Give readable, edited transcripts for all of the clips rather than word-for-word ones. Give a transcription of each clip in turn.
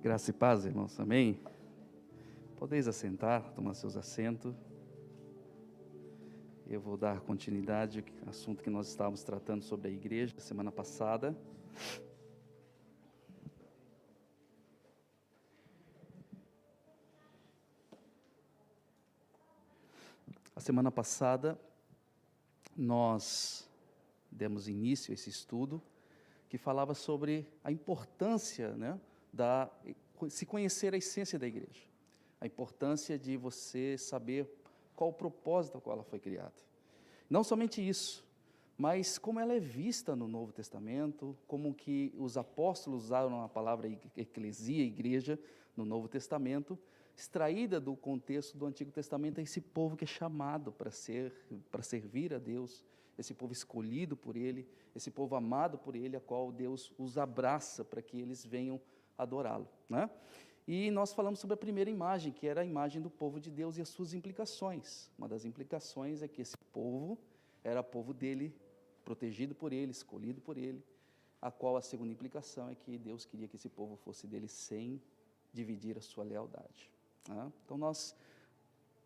Graça e paz, irmãos, amém? Podeis assentar, tomar seus assentos. Eu vou dar continuidade ao assunto que nós estávamos tratando sobre a igreja semana passada. A semana passada, nós demos início a esse estudo que falava sobre a importância, se conhecer a essência da igreja, a importância de você saber qual o propósito ao qual ela foi criada. Não somente isso, mas como ela é vista no Novo Testamento, como que os apóstolos usaram a palavra eclesia, igreja, no Novo Testamento, extraída do contexto do Antigo Testamento, é esse povo que é chamado para servir a Deus, esse povo escolhido por Ele, esse povo amado por Ele, a qual Deus os abraça para que eles venham adorá-lo, né? E nós falamos sobre a primeira imagem, que era a imagem do povo de Deus e as suas implicações. Uma das implicações é que esse povo era povo dele, protegido por ele, escolhido por ele, a qual a segunda implicação é que Deus queria que esse povo fosse dele sem dividir a sua lealdade, né? Então nós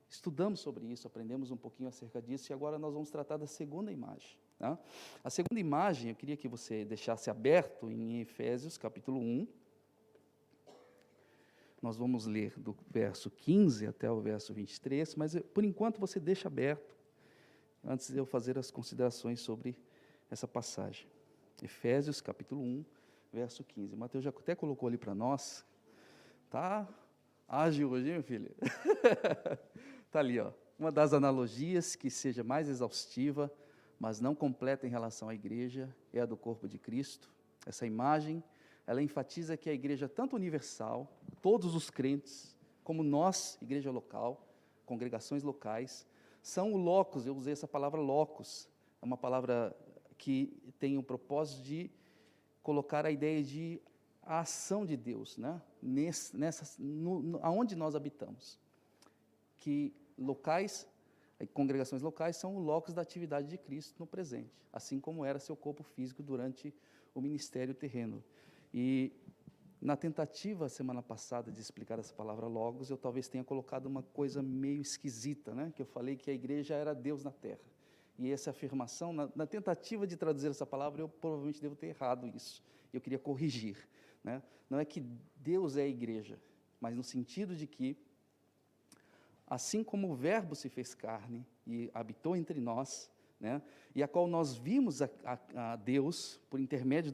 estudamos sobre isso, aprendemos um pouquinho acerca disso, e agora nós vamos tratar da segunda imagem, né? A segunda imagem, eu queria que você deixasse aberto em Efésios capítulo 1, nós vamos ler do verso 15 até o verso 23, mas por enquanto você deixa aberto, antes de eu fazer as considerações sobre essa passagem. Efésios capítulo 1, verso 15. O Mateus já até colocou ali para nós. Tá ágil hoje, hein, meu filho? Está ali, ó. Uma das analogias que seja mais exaustiva, mas não completa em relação à igreja, é a do corpo de Cristo. Essa imagem, ela enfatiza que a igreja, tanto universal, todos os crentes, como nós, igreja local, congregações locais, são o locus. Eu usei essa palavra locus, é uma palavra que tem o propósito de colocar a ideia de a ação de Deus, né? Aonde nós habitamos, que locais, congregações locais são o locus da atividade de Cristo no presente, assim como era seu corpo físico durante o ministério terreno. E na tentativa, semana passada, de explicar essa palavra logos, eu talvez tenha colocado uma coisa meio esquisita, né? Que eu falei que a igreja era Deus na terra. E essa afirmação, na tentativa de traduzir essa palavra, eu provavelmente devo ter errado isso. Eu queria corrigir, né? Não é que Deus é a igreja, mas no sentido de que, assim como o Verbo se fez carne e habitou entre nós, né, e a qual nós vimos a Deus por intermédio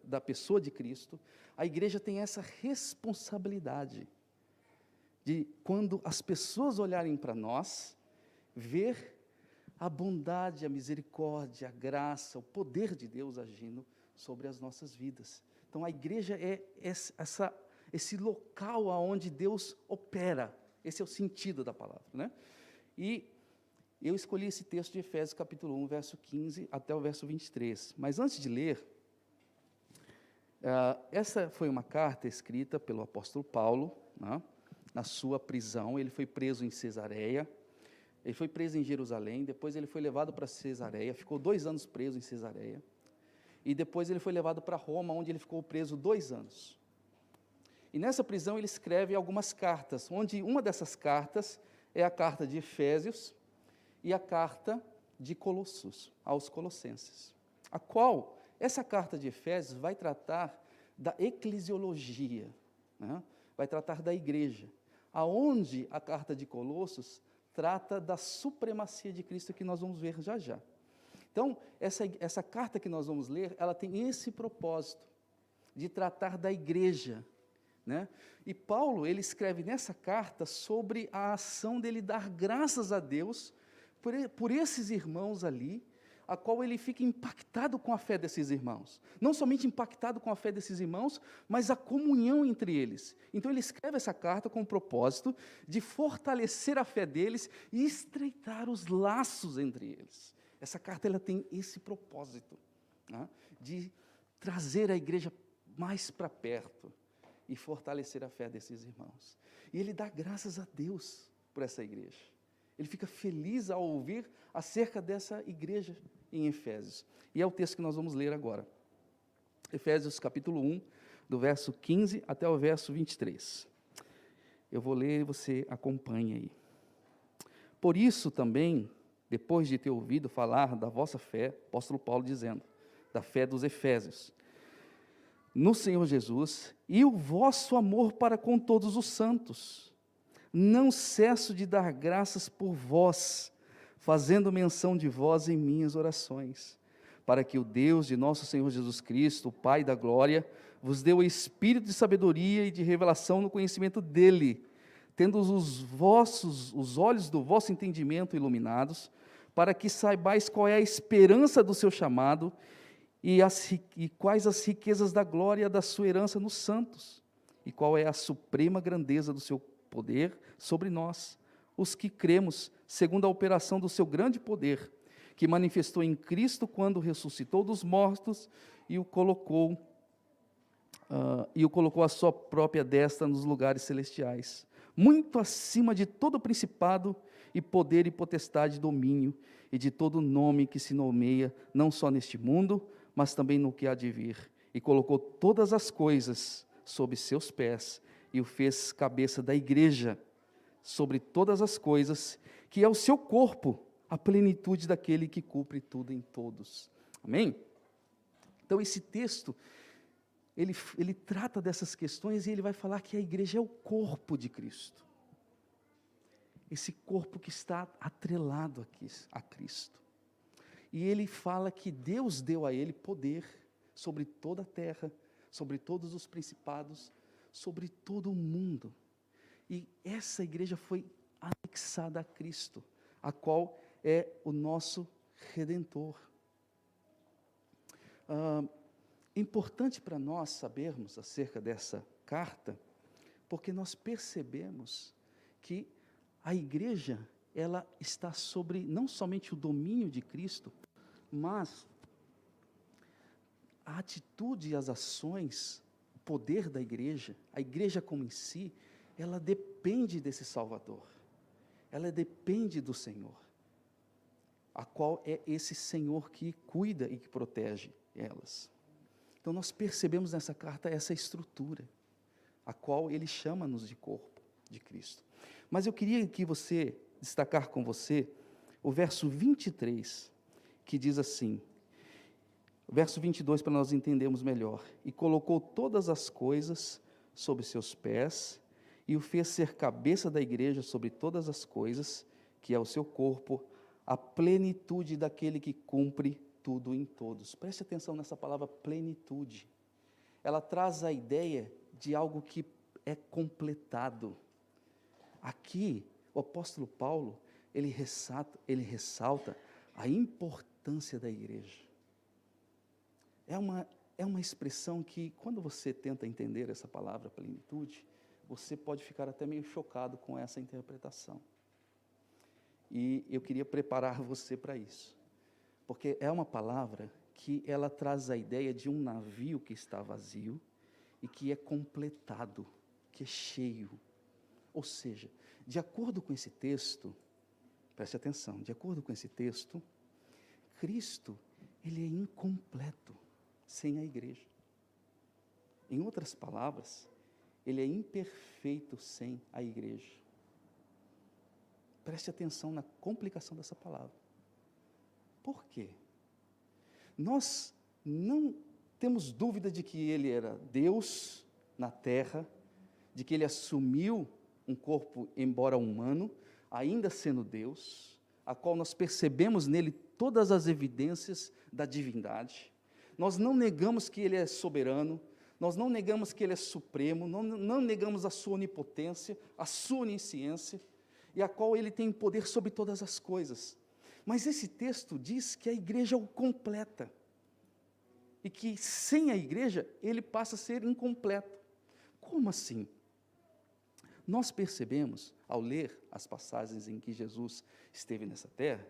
da pessoa de Cristo, a igreja tem essa responsabilidade de, quando as pessoas olharem para nós, ver a bondade, a misericórdia, a graça, o poder de Deus agindo sobre as nossas vidas. Então a igreja é esse local onde Deus opera. Esse é o sentido da palavra, né? E eu escolhi esse texto de Efésios capítulo 1, verso 15 até o verso 23. Mas antes de ler, essa foi uma carta escrita pelo apóstolo Paulo, né, na sua prisão. Ele foi preso em Cesareia, ele foi preso em Jerusalém, depois ele foi levado para Cesareia, ficou 2 anos preso em Cesareia, e depois ele foi levado para Roma, onde ele ficou preso 2 anos. E nessa prisão ele escreve algumas cartas, onde uma dessas cartas é a carta de Efésios e a carta de Colossos, aos Colossenses, a qual, essa carta de Efésios vai tratar da eclesiologia, né? Vai tratar da igreja, aonde a carta de Colossos trata da supremacia de Cristo, que nós vamos ver já já. Então, essa carta que nós vamos ler, ela tem esse propósito, de tratar da igreja, né? E Paulo, ele escreve nessa carta sobre a ação dele dar graças a Deus por esses irmãos ali, a qual ele fica impactado com a fé desses irmãos. Não somente impactado com a fé desses irmãos, mas a comunhão entre eles. Então ele escreve essa carta com o propósito de fortalecer a fé deles e estreitar os laços entre eles. Essa carta, ela tem esse propósito, né, de trazer a igreja mais para perto e fortalecer a fé desses irmãos. E ele dá graças a Deus por essa igreja. Ele fica feliz ao ouvir acerca dessa igreja em Efésios. E é o texto que nós vamos ler agora. Efésios capítulo 1, do verso 15 até o verso 23. Eu vou ler e você acompanha aí. Por isso também, depois de ter ouvido falar da vossa fé, apóstolo Paulo dizendo, da fé dos Efésios, no Senhor Jesus, e o vosso amor para com todos os santos, não cesso de dar graças por vós, fazendo menção de vós em minhas orações, para que o Deus de nosso Senhor Jesus Cristo, o Pai da glória, vos dê o espírito de sabedoria e de revelação no conhecimento dele, tendo os olhos do vosso entendimento iluminados, para que saibais qual é a esperança do seu chamado e quais as riquezas da glória da sua herança nos santos, e qual é a suprema grandeza do seu poder sobre nós, os que cremos, segundo a operação do seu grande poder, que manifestou em Cristo quando ressuscitou dos mortos e o colocou à sua própria destra nos lugares celestiais, muito acima de todo principado e poder e potestade e domínio, e de todo nome que se nomeia, não só neste mundo, mas também no que há de vir, e colocou todas as coisas sob seus pés, e o fez cabeça da igreja, sobre todas as coisas, que é o seu corpo, a plenitude daquele que cumpre tudo em todos. Amém? Então esse texto, ele trata dessas questões e ele vai falar que a igreja é o corpo de Cristo. Esse corpo que está atrelado aqui a Cristo. E ele fala que Deus deu a ele poder sobre toda a terra, sobre todos os principados, sobre todo o mundo. E essa igreja foi anexada a Cristo, a qual é o nosso Redentor. É importante para nós sabermos acerca dessa carta, porque nós percebemos que a igreja, ela está sobre não somente o domínio de Cristo, mas a atitude e as ações, o poder da igreja, a igreja como em si, ela depende desse Salvador, ela depende do Senhor, a qual é esse Senhor que cuida e que protege elas. Então nós percebemos nessa carta essa estrutura, a qual ele chama-nos de corpo de Cristo. Mas eu queria que você, destacar com você, o verso 23, que diz assim, o verso 22 para nós entendermos melhor, e colocou todas as coisas sob seus pés, e o fez ser cabeça da igreja sobre todas as coisas, que é o seu corpo, a plenitude daquele que cumpre tudo em todos. Preste atenção nessa palavra plenitude. Ela traz a ideia de algo que é completado. Aqui, o apóstolo Paulo, ele ressalta a importância da igreja. É uma expressão que, quando você tenta entender essa palavra plenitude, você pode ficar até meio chocado com essa interpretação. E eu queria preparar você para isso. Porque é uma palavra que ela traz a ideia de um navio que está vazio e que é completado, que é cheio. Ou seja, de acordo com esse texto, preste atenção, de acordo com esse texto, Cristo, ele é incompleto sem a igreja. Em outras palavras, ele é imperfeito sem a igreja. Preste atenção na complicação dessa palavra. Por quê? Nós não temos dúvida de que ele era Deus na terra, de que ele assumiu um corpo, embora humano, ainda sendo Deus, a qual nós percebemos nele todas as evidências da divindade. Nós não negamos que ele é soberano, nós não negamos que ele é supremo, não negamos a sua onipotência, a sua onisciência, e a qual ele tem poder sobre todas as coisas. Mas esse texto diz que a igreja o completa, e que sem a igreja ele passa a ser incompleto. Como assim? Nós percebemos, ao ler as passagens em que Jesus esteve nessa terra,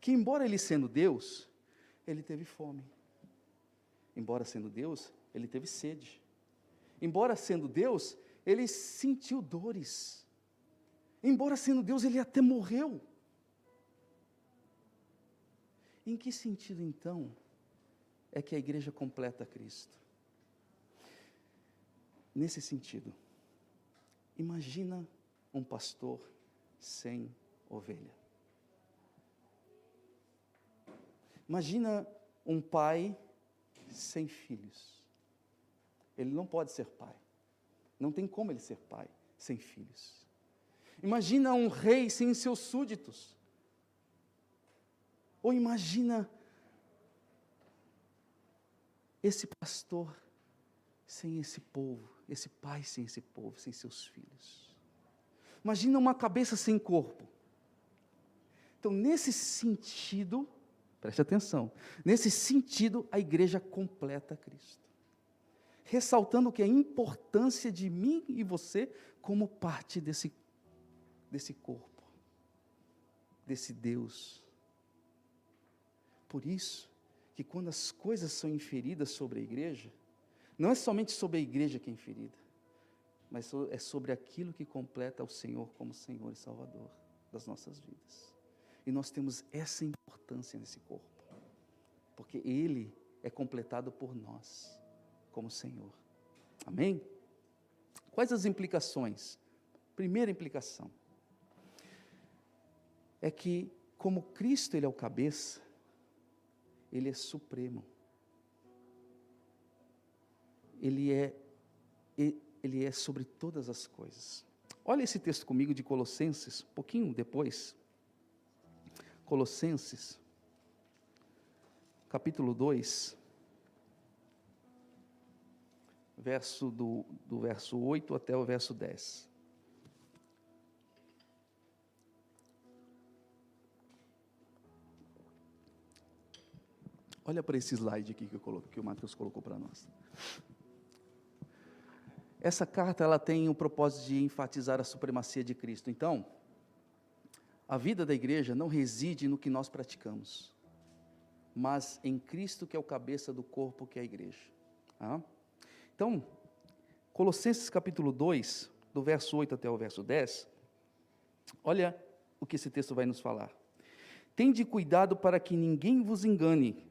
que embora ele sendo Deus, ele teve fome. Embora sendo Deus, ele teve sede. Embora sendo Deus, ele sentiu dores. Embora sendo Deus, ele até morreu Em que sentido, então, é que a igreja completa Cristo? Nesse sentido, imagina um pastor sem ovelha. Imagina um pai sem filhos. Ele não pode ser pai. Não tem como ele ser pai sem filhos. Imagina um rei sem seus súditos. Ou imagina esse pastor sem esse povo, esse pai sem esse povo, sem seus filhos. Imagina uma cabeça sem corpo. Então, nesse sentido, preste atenção, nesse sentido, a igreja completa Cristo. Ressaltando que a importância de mim e você como parte desse corpo, desse Deus. Por isso, que quando as coisas são inferidas sobre a igreja, não é somente sobre a igreja que é inferida, mas é sobre aquilo que completa o Senhor como Senhor e Salvador das nossas vidas. E nós temos essa importância nesse corpo, porque Ele é completado por nós, como Senhor. Amém? Quais as implicações? Primeira implicação é que, como Cristo Ele é o cabeça, Ele é supremo. Ele é sobre todas as coisas. Olha esse texto comigo de Colossenses, um pouquinho depois. Colossenses, capítulo 2, do verso 8 até o verso 10. Olha para esse slide aqui que o Matheus colocou para nós. Essa carta ela tem o propósito de enfatizar a supremacia de Cristo. Então, a vida da igreja não reside no que nós praticamos, mas em Cristo, que é o cabeça do corpo, que é a igreja. Então, Colossenses capítulo 2, do verso 8 até o verso 10, olha o que esse texto vai nos falar. Tende cuidado para que ninguém vos engane,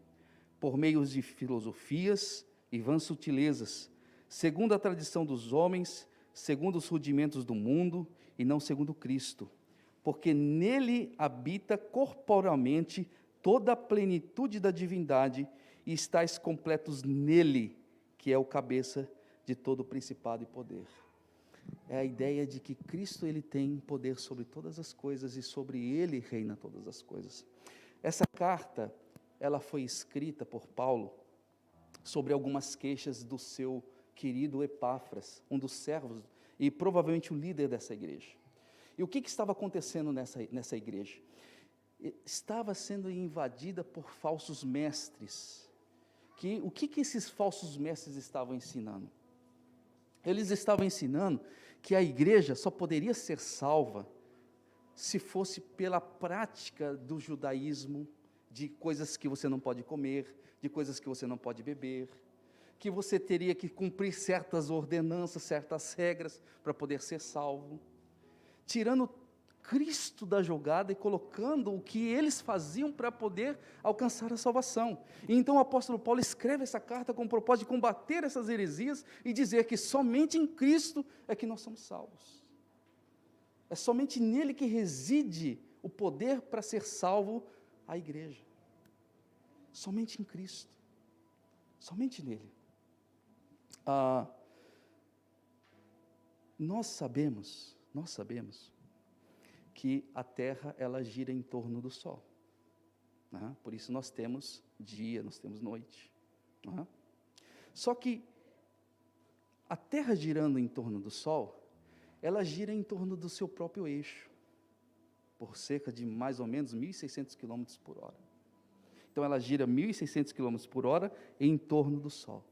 por meio de filosofias e vãs sutilezas, segundo a tradição dos homens, segundo os rudimentos do mundo, e não segundo Cristo, porque nele habita corporalmente toda a plenitude da divindade, e estáis completos nele, que é o cabeça de todo o principado e poder. É a ideia de que Cristo ele tem poder sobre todas as coisas, e sobre ele reina todas as coisas. Essa carta, ela foi escrita por Paulo sobre algumas queixas do seu querido Epáfras, um dos servos e provavelmente o líder dessa igreja. E o que estava acontecendo nessa igreja? Estava sendo invadida por falsos mestres. O que esses falsos mestres estavam ensinando? Eles estavam ensinando que a igreja só poderia ser salva se fosse pela prática do judaísmo, de coisas que você não pode comer, de coisas que você não pode beber, que você teria que cumprir certas ordenanças, certas regras para poder ser salvo, tirando Cristo da jogada e colocando o que eles faziam para poder alcançar a salvação. E então o apóstolo Paulo escreve essa carta com o propósito de combater essas heresias e dizer que somente em Cristo é que nós somos salvos. É somente nele que reside o poder para ser salvo a igreja. Somente em Cristo. Somente nele. Nós sabemos que a Terra, ela gira em torno do Sol. Por isso nós temos dia, nós temos noite. Só que a Terra girando em torno do Sol, ela gira em torno do seu próprio eixo, por cerca de mais ou menos 1.600 km por hora. Então ela gira 1.600 km por hora em torno do Sol.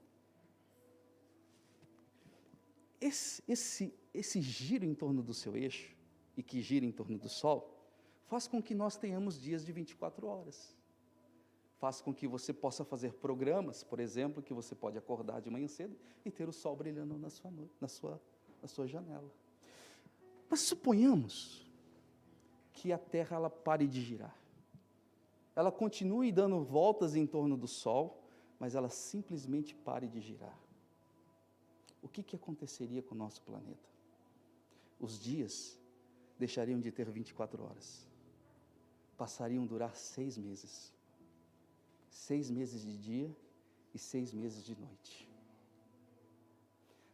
Esse giro em torno do seu eixo, e que gira em torno do Sol, faz com que nós tenhamos dias de 24 horas. Faz com que você possa fazer programas, por exemplo, que você pode acordar de manhã cedo e ter o sol brilhando na sua janela. Mas suponhamos que a Terra ela pare de girar. ela continue dando voltas em torno do Sol, mas ela simplesmente pare de girar. O que aconteceria com o nosso planeta? Os dias deixariam de ter 24 horas. Passariam a durar 6 meses. 6 meses de dia e 6 meses de noite.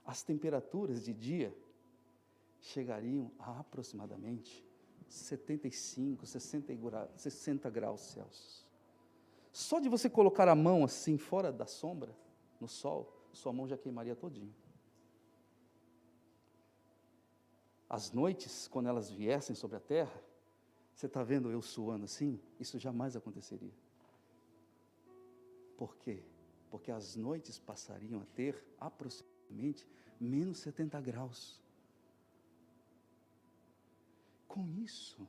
As temperaturas de dia chegariam a aproximadamente 75, 60 graus Celsius. Só de você colocar a mão assim, fora da sombra, no sol, sua mão já queimaria todinho. As noites, quando elas viessem sobre a terra, você está vendo eu suando assim? Isso jamais aconteceria. Por quê? Porque as noites passariam a ter aproximadamente menos 70 graus. Com isso,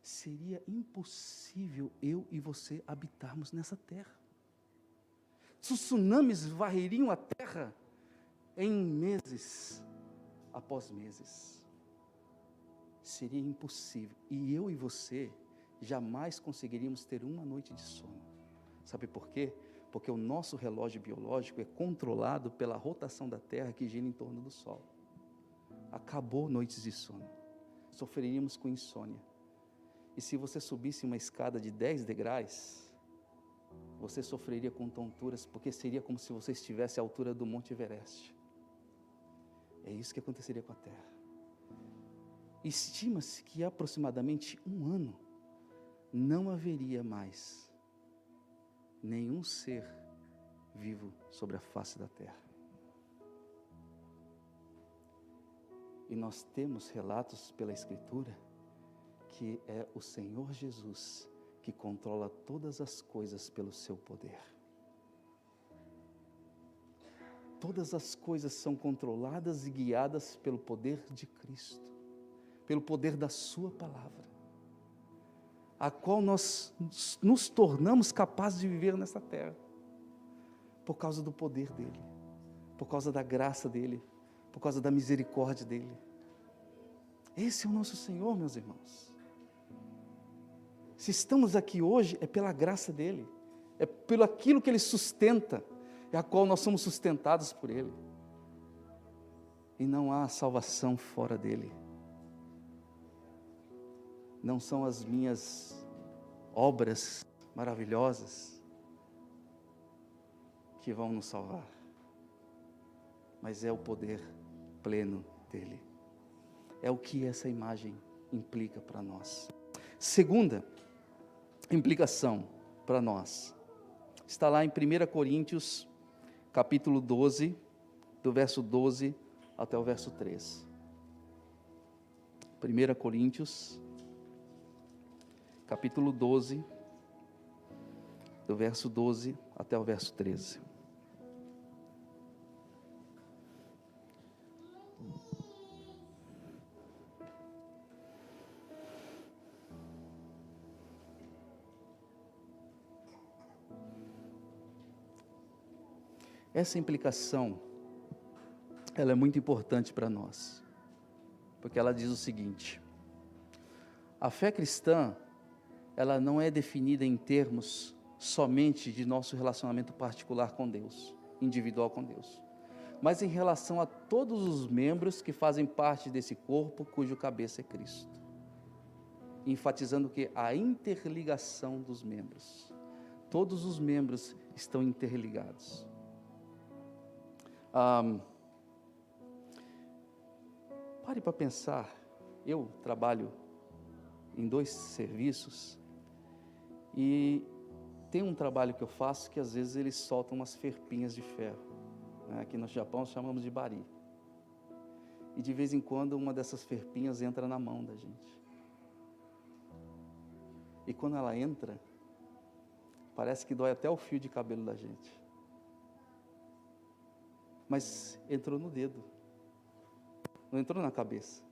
seria impossível eu e você habitarmos nessa terra. Tsunamis varreriam a terra em meses após meses. Seria impossível. E eu e você jamais conseguiríamos ter uma noite de sono. Sabe por quê? Porque o nosso relógio biológico é controlado pela rotação da Terra que gira em torno do Sol. Acabou noites de sono. Sofreríamos com insônia. E se você subisse uma escada de 10 degraus, você sofreria com tonturas, porque seria como se você estivesse à altura do Monte Everest. É isso que aconteceria com a Terra. Estima-se que aproximadamente 1 ano não haveria mais nenhum ser vivo sobre a face da terra. E nós temos relatos pela Escritura que é o Senhor Jesus que controla todas as coisas pelo seu poder. Todas as coisas são controladas e guiadas pelo poder de Cristo, pelo poder da sua palavra, a qual nós nos tornamos capazes de viver nessa terra, por causa do poder dEle, por causa da graça dEle, por causa da misericórdia dEle. Esse é o nosso Senhor, meus irmãos. Se estamos aqui hoje, é pela graça dEle, é pelo aquilo que Ele sustenta, é a qual nós somos sustentados por Ele. E não há salvação fora dEle. Não são as minhas obras maravilhosas que vão nos salvar, mas é o poder pleno dEle. É o que essa imagem implica para nós. Segunda implicação para nós, está lá em 1 Coríntios, capítulo 12, do verso 12 até o verso 13. 1 Coríntios, capítulo 12, do verso 12 até o verso 13. Essa implicação, ela é muito importante para nós, porque ela diz o seguinte: a fé cristã, ela não é definida em termos somente de nosso relacionamento particular com Deus, individual com Deus, mas em relação a todos os membros que fazem parte desse corpo, cujo cabeça é Cristo, enfatizando que a interligação dos membros, todos os membros estão interligados. Pare para pensar, eu trabalho em 2 serviços, e tem um trabalho que eu faço que às vezes eles soltam umas ferpinhas de ferro, né? Aqui no Japão chamamos de bari, e de vez em quando uma dessas ferpinhas entra na mão da gente, e quando ela entra, parece que dói até o fio de cabelo da gente, mas entrou no dedo, não entrou na cabeça,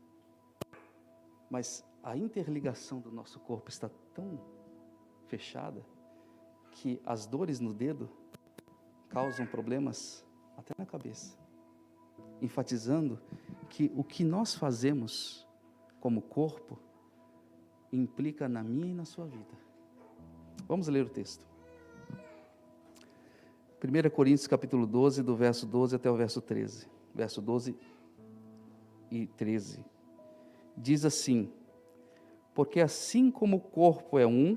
mas a interligação do nosso corpo está tão fechada, que as dores no dedo causam problemas até na cabeça, enfatizando que o que nós fazemos como corpo implica na minha e na sua vida. Vamos ler o texto. 1 Coríntios capítulo 12, do verso 12 até o verso 13. Verso 12 e 13. Diz assim: porque assim como o corpo é um,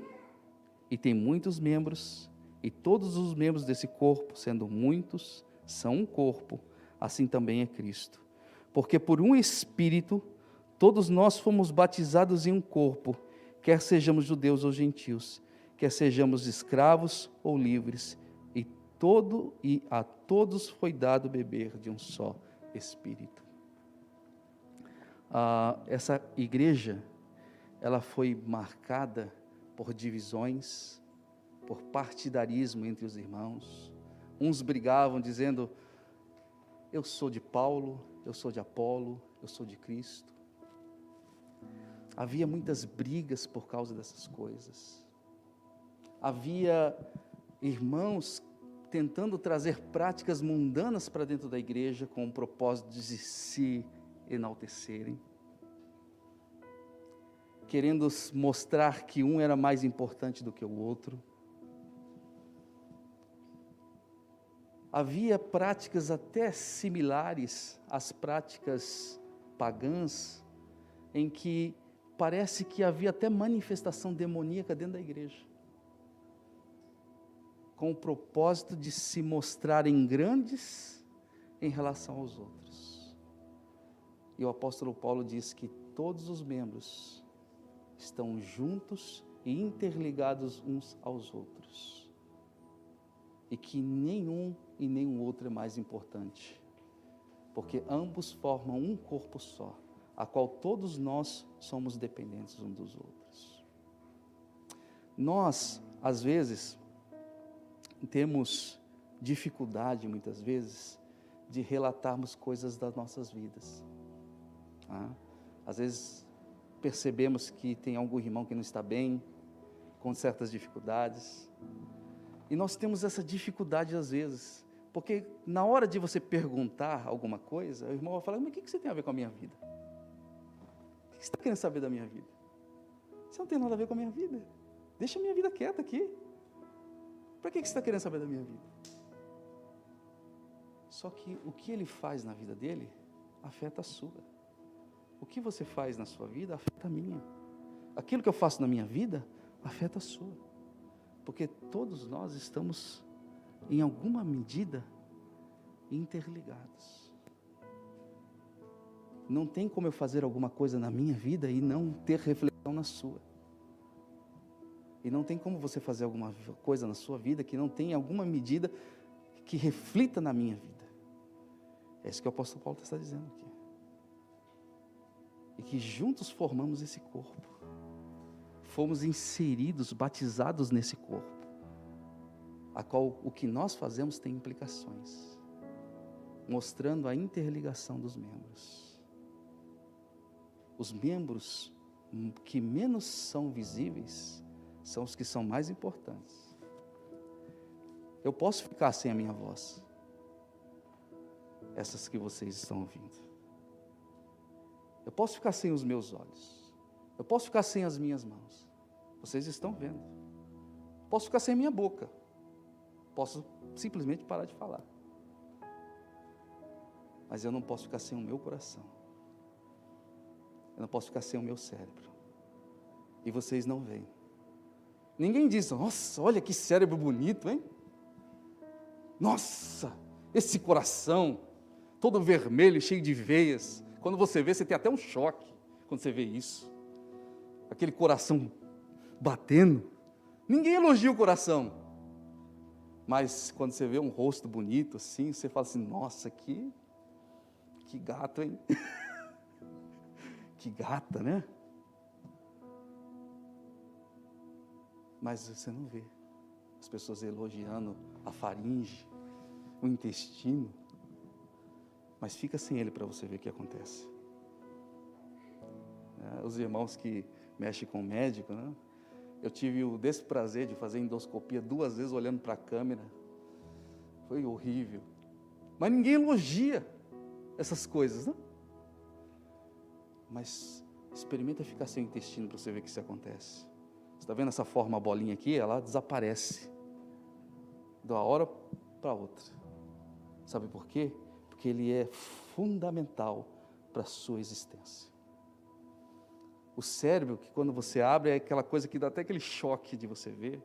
e tem muitos membros, e todos os membros desse corpo, sendo muitos, são um corpo, assim também é Cristo. Porque por um Espírito, todos nós fomos batizados em um corpo, quer sejamos judeus ou gentios, quer sejamos escravos ou livres, e a todos foi dado beber de um só Espírito. Essa igreja, ela foi marcada por divisões, por partidarismo entre os irmãos. Uns brigavam dizendo: eu sou de Paulo, eu sou de Apolo, eu sou de Cristo. Havia muitas brigas por causa dessas coisas. Havia irmãos tentando trazer práticas mundanas para dentro da igreja com o propósito de se enaltecerem, querendo mostrar que um era mais importante do que o outro. Havia práticas até similares às práticas pagãs, em que parece que havia até manifestação demoníaca dentro da igreja, com o propósito de se mostrarem grandes em relação aos outros. E o apóstolo Paulo diz que todos os membros estão juntos e interligados uns aos outros, e que nenhum e nenhum outro é mais importante, porque ambos formam um corpo só, a qual todos nós somos dependentes uns dos outros. Nós, às vezes, temos dificuldade, muitas vezes, de relatarmos coisas das nossas vidas. Às vezes, percebemos que tem algum irmão que não está bem, com certas dificuldades, e nós temos essa dificuldade às vezes, porque na hora de você perguntar alguma coisa, o irmão vai falar: mas o que você tem a ver com a minha vida? O que você está querendo saber da minha vida? Você não tem nada a ver com a minha vida, deixa a minha vida quieta aqui. Para que você está querendo saber da minha vida? Só que o que ele faz na vida dele, afeta a sua. O que você faz na sua vida, afeta a minha. Aquilo que eu faço na minha vida, afeta a sua. Porque todos nós estamos, em alguma medida, interligados. Não tem como eu fazer alguma coisa na minha vida e não ter reflexão na sua. E não tem como você fazer alguma coisa na sua vida que não tenha alguma medida que reflita na minha vida. É isso que o apóstolo Paulo está dizendo aqui. E que juntos formamos esse corpo. Fomos inseridos, batizados nesse corpo, a qual o que nós fazemos tem implicações, mostrando a interligação dos membros. Os membros que menos são visíveis são os que são mais importantes. Eu posso ficar sem a minha voz, essas que vocês estão ouvindo. Eu posso ficar sem os meus olhos. Eu posso ficar sem as minhas mãos. Vocês estão vendo. Posso ficar sem minha boca. Posso simplesmente parar de falar. Mas eu não posso ficar sem o meu coração. Eu não posso ficar sem o meu cérebro. E vocês não veem. Ninguém diz: nossa, olha que cérebro bonito, hein? Nossa, esse coração, todo vermelho, cheio de veias. Quando você vê, você tem até um choque, quando você vê isso. Aquele coração batendo. Ninguém elogia o coração. Mas quando você vê um rosto bonito assim, você fala assim: nossa, que gato, hein? Que gata, né? Mas você não vê as pessoas elogiando a faringe, o intestino. Mas fica sem ele para você ver o que acontece. Os irmãos que mexem com o médico, né? Eu tive o desprazer de fazer endoscopia 2 vezes olhando para a câmera. Foi horrível. Mas ninguém elogia essas coisas, né? Mas experimenta ficar sem o intestino para você ver que isso acontece. Você está vendo essa forma, a bolinha aqui? Ela desaparece de uma hora para outra. Sabe por quê? Porque ele é fundamental para a sua existência. O cérebro, que quando você abre, é aquela coisa que dá até aquele choque de você ver.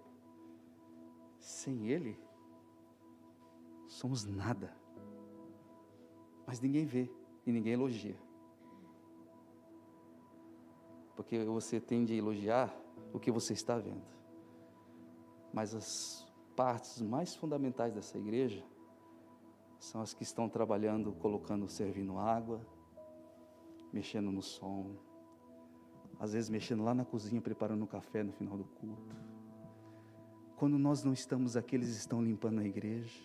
Sem ele, somos nada. Mas ninguém vê e ninguém elogia. Porque você tende a elogiar o que você está vendo. Mas as partes mais fundamentais dessa igreja são as que estão trabalhando, colocando, servindo água, mexendo no som, às vezes mexendo lá na cozinha, preparando o café no final do culto. Quando nós não estamos aqui, eles estão limpando a igreja,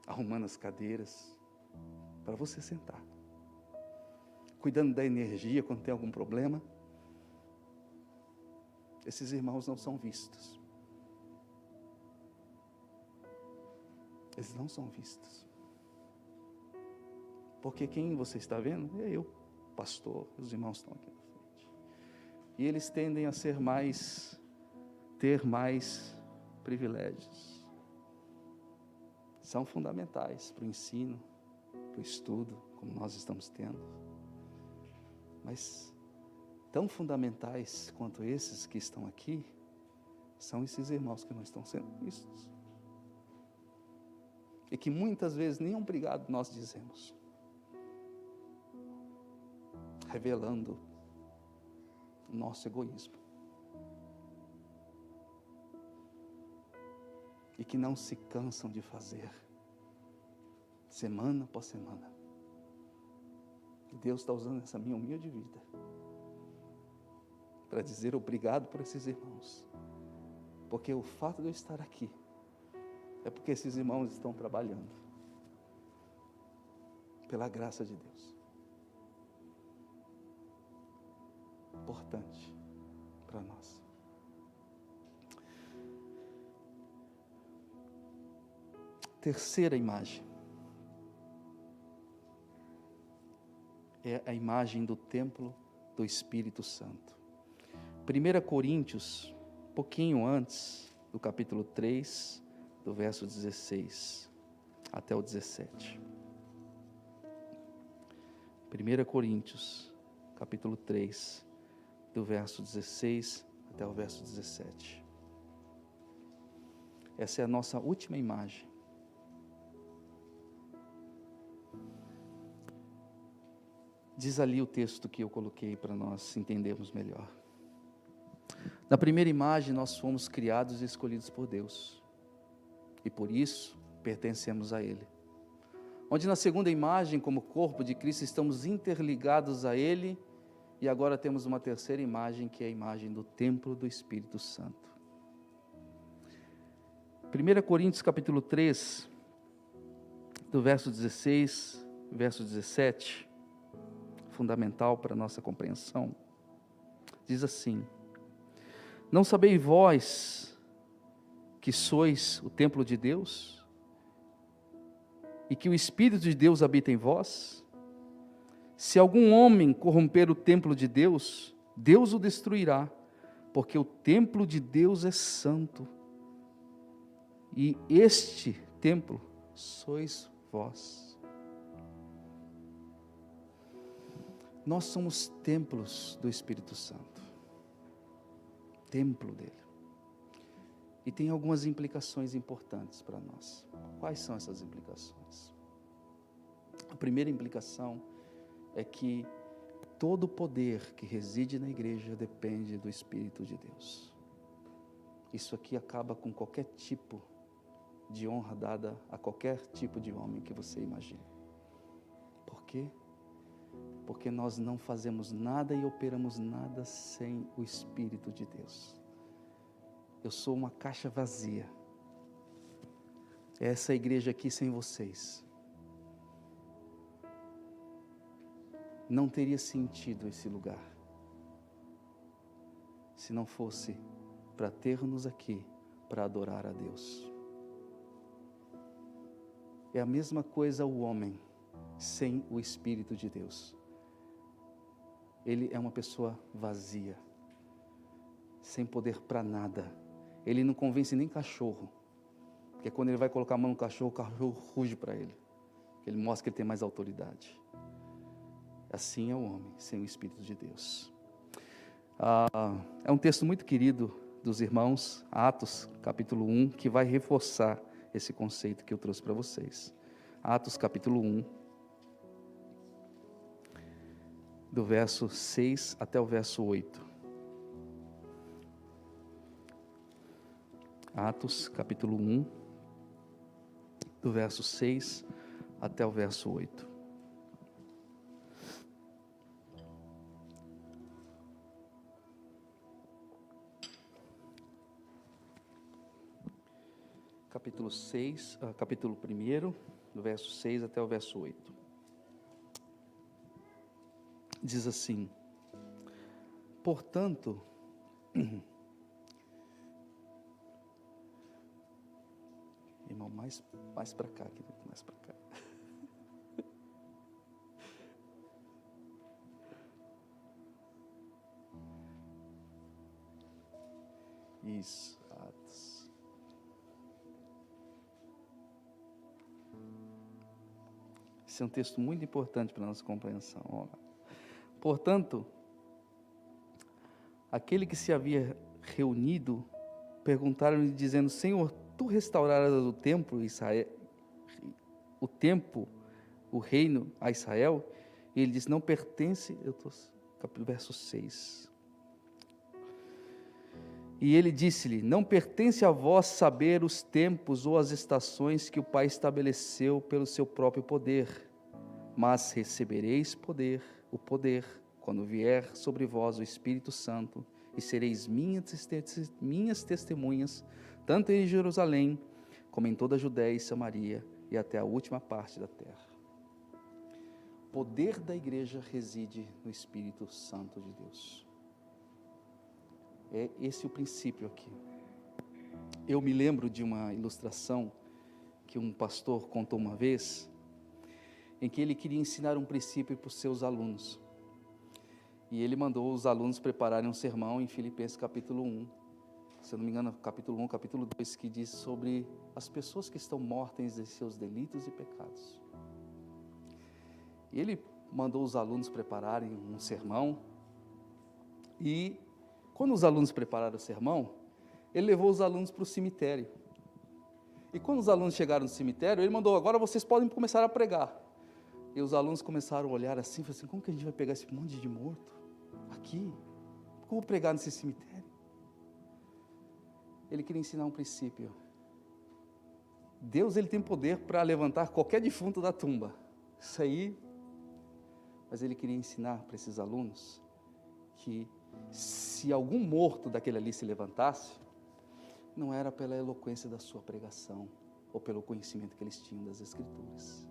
arrumando as cadeiras, para você sentar. Cuidando da energia quando tem algum problema. Esses irmãos não são vistos. Eles não são vistos. Porque quem você está vendo é eu, pastor, os irmãos estão aqui na frente. E eles tendem a ter mais privilégios. São fundamentais para o ensino, para o estudo, como nós estamos tendo. Mas tão fundamentais quanto esses que estão aqui, são esses irmãos que não estão sendo vistos. E que muitas vezes nem obrigado nós dizemos. Revelando o nosso egoísmo. E que não se cansam de fazer, semana após semana. E Deus está usando essa minha humilde vida para dizer obrigado por esses irmãos. Porque o fato de eu estar aqui é porque esses irmãos estão trabalhando. Pela graça de Deus. Importante para nós. Terceira imagem. É a imagem do templo do Espírito Santo. 1 Coríntios, pouquinho antes do capítulo 3, do verso 16 até o 17. 1 Coríntios, capítulo 3, do verso 16 até o verso 17. Essa é a nossa última imagem. Diz ali o texto que eu coloquei para nós entendermos melhor. Na primeira imagem, nós fomos criados e escolhidos por Deus. E por isso, pertencemos a Ele. Onde na segunda imagem, como corpo de Cristo, estamos interligados a Ele. E agora temos uma terceira imagem, que é a imagem do templo do Espírito Santo. 1 Coríntios capítulo 3, do verso 16, verso 17, fundamental para a nossa compreensão, diz assim: não sabeis vós que sois o templo de Deus, e que o Espírito de Deus habita em vós? Se algum homem corromper o templo de Deus, Deus o destruirá, porque o templo de Deus é santo, e este templo sois vós. Nós somos templos do Espírito Santo, templo dele. E tem algumas implicações importantes para nós. Quais são essas implicações? A primeira implicação é que todo o poder que reside na igreja depende do Espírito de Deus. Isso aqui acaba com qualquer tipo de honra dada a qualquer tipo de homem que você imagine. Por quê? Porque nós não fazemos nada e operamos nada sem o Espírito de Deus. Eu sou uma caixa vazia. Essa igreja aqui sem vocês não teria sentido esse lugar, se não fosse para ter-nos aqui para adorar a Deus. É a mesma coisa o homem sem o Espírito de Deus. Ele é uma pessoa vazia. sem poder para nada. Ele não convence nem cachorro, porque quando ele vai colocar a mão no cachorro, o cachorro ruge para ele. Ele mostra que ele tem mais autoridade. Assim é o homem, sem o Espírito de Deus. É um texto muito querido dos irmãos, Atos, capítulo 1, que vai reforçar esse conceito que eu trouxe para vocês. Atos, capítulo 1, do verso 6 até o verso 8. Atos, capítulo 1, do verso 6 até o verso 8. Capítulo 1, do verso 6 até o verso 8. Diz assim: portanto, irmão, mais para cá, mais para cá. Isso, Atos. Esse é um texto muito importante para a nossa compreensão. Ó. Portanto, aquele que se havia reunido, perguntaram-lhe dizendo: Senhor, tu restaurarás o templo, o reino a Israel? E ele disse: não pertence, verso 6. E ele disse-lhe: não pertence a vós saber os tempos ou as estações que o Pai estabeleceu pelo seu próprio poder, mas recebereis o poder, quando vier sobre vós o Espírito Santo, e sereis minhas testemunhas, tanto em Jerusalém, como em toda a Judéia e Samaria, e até a última parte da terra. O poder da igreja reside no Espírito Santo de Deus. É esse o princípio aqui. Eu me lembro de uma ilustração que um pastor contou uma vez, em que ele queria ensinar um princípio para os seus alunos. E ele mandou os alunos prepararem um sermão em Filipenses capítulo 1, se eu não me engano, capítulo 1, capítulo 2, que diz sobre as pessoas que estão mortas em seus delitos e pecados. E ele mandou os alunos prepararem um sermão, e quando os alunos prepararam o sermão, ele levou os alunos para o cemitério. E quando os alunos chegaram no cemitério, ele mandou: agora vocês podem começar a pregar. E os alunos começaram a olhar assim, falaram assim: como que a gente vai pegar esse monte de morto aqui? Como pregar nesse cemitério? Ele queria ensinar um princípio. Deus, ele tem poder para levantar qualquer defunto da tumba. Isso aí. Mas ele queria ensinar para esses alunos que se algum morto daquele ali se levantasse, não era pela eloquência da sua pregação ou pelo conhecimento que eles tinham das Escrituras,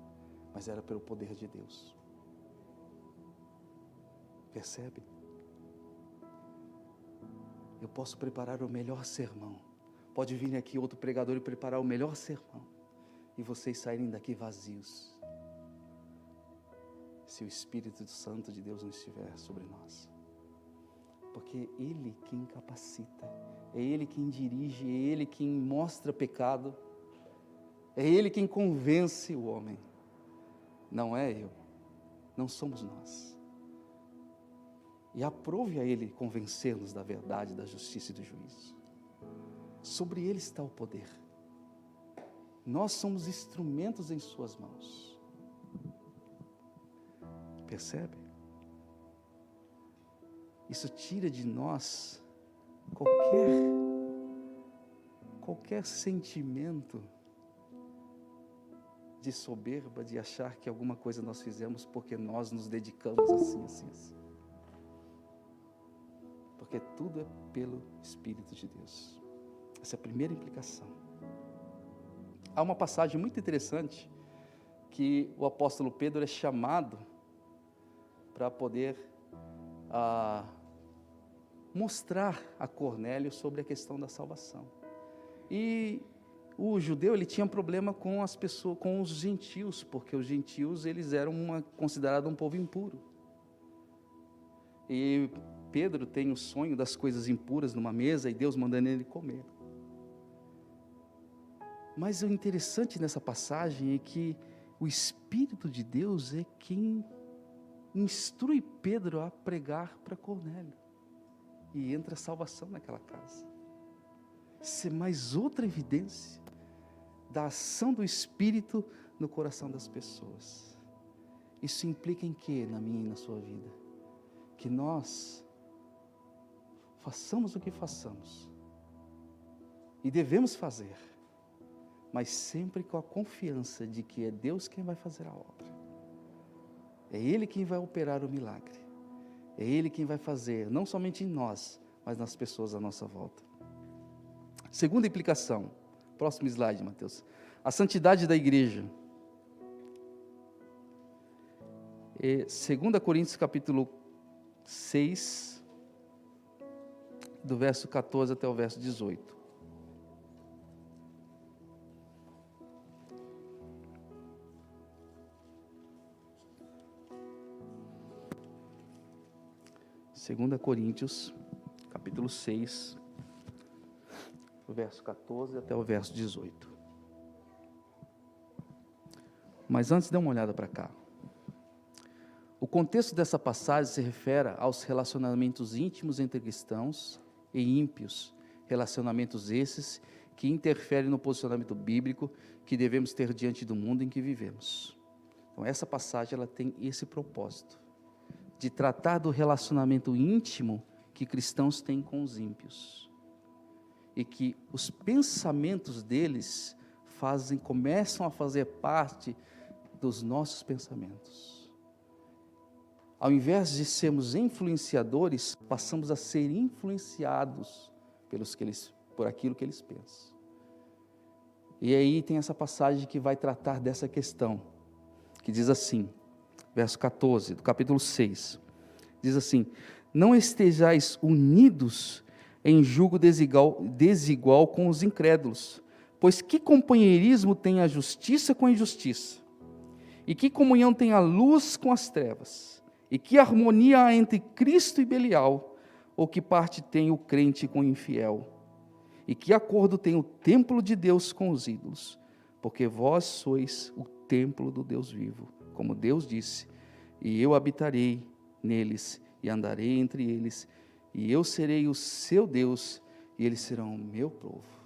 mas era pelo poder de Deus. Percebe? Eu posso preparar o melhor sermão, pode vir aqui outro pregador e preparar o melhor sermão, e vocês saírem daqui vazios, se o Espírito Santo de Deus não estiver sobre nós. Porque Ele quem capacita, é Ele quem dirige, é Ele quem mostra pecado, é Ele quem convence o homem, não é eu, não somos nós. E aprove a Ele convencer-nos da verdade, da justiça e do juízo. Sobre Ele está o poder. Nós somos instrumentos em Suas mãos. Percebe? Isso tira de nós qualquer sentimento de soberba, de achar que alguma coisa nós fizemos porque nós nos dedicamos assim. Porque tudo é pelo Espírito de Deus. Essa é a primeira implicação. Há uma passagem muito interessante que o apóstolo Pedro é chamado para poder mostrar a Cornélio sobre a questão da salvação. E o judeu, ele tinha problema com as pessoas, com os gentios, porque os gentios, eles eram considerados um povo impuro. E Pedro tem o sonho das coisas impuras numa mesa e Deus mandando ele comer. Mas o interessante nessa passagem é que o Espírito de Deus é quem instrui Pedro a pregar para Cornélio. E entra a salvação naquela casa. Isso é mais outra evidência da ação do Espírito no coração das pessoas. Isso implica em quê na minha e na sua vida? Que nós façamos o que façamos. E devemos fazer. Mas sempre com a confiança de que é Deus quem vai fazer a obra. É Ele quem vai operar o milagre. É Ele quem vai fazer, não somente em nós, mas nas pessoas à nossa volta. Segunda implicação, próximo slide, Mateus. A santidade da igreja. 2 Coríntios capítulo 6, do verso 14 até o verso 18. Segunda Coríntios, capítulo 6, do verso 14 até o verso 18. Mas antes, dê uma olhada para cá. O contexto dessa passagem se refere aos relacionamentos íntimos entre cristãos e ímpios, relacionamentos esses que interferem no posicionamento bíblico que devemos ter diante do mundo em que vivemos. Então, essa passagem ela tem esse propósito, de tratar do relacionamento íntimo que cristãos têm com os ímpios. E que os pensamentos deles começam a fazer parte dos nossos pensamentos. Ao invés de sermos influenciadores, passamos a ser influenciados por aquilo que eles pensam. E aí tem essa passagem que vai tratar dessa questão, que diz assim, verso 14, do capítulo 6, diz assim: não estejais unidos em julgo desigual com os incrédulos, pois que companheirismo tem a justiça com a injustiça? E que comunhão tem a luz com as trevas? E que harmonia há entre Cristo e Belial? Ou que parte tem o crente com o infiel? E que acordo tem o templo de Deus com os ídolos? Porque vós sois o templo do Deus vivo, como Deus disse, e eu habitarei neles, e andarei entre eles, e eu serei o seu Deus, e eles serão o meu povo.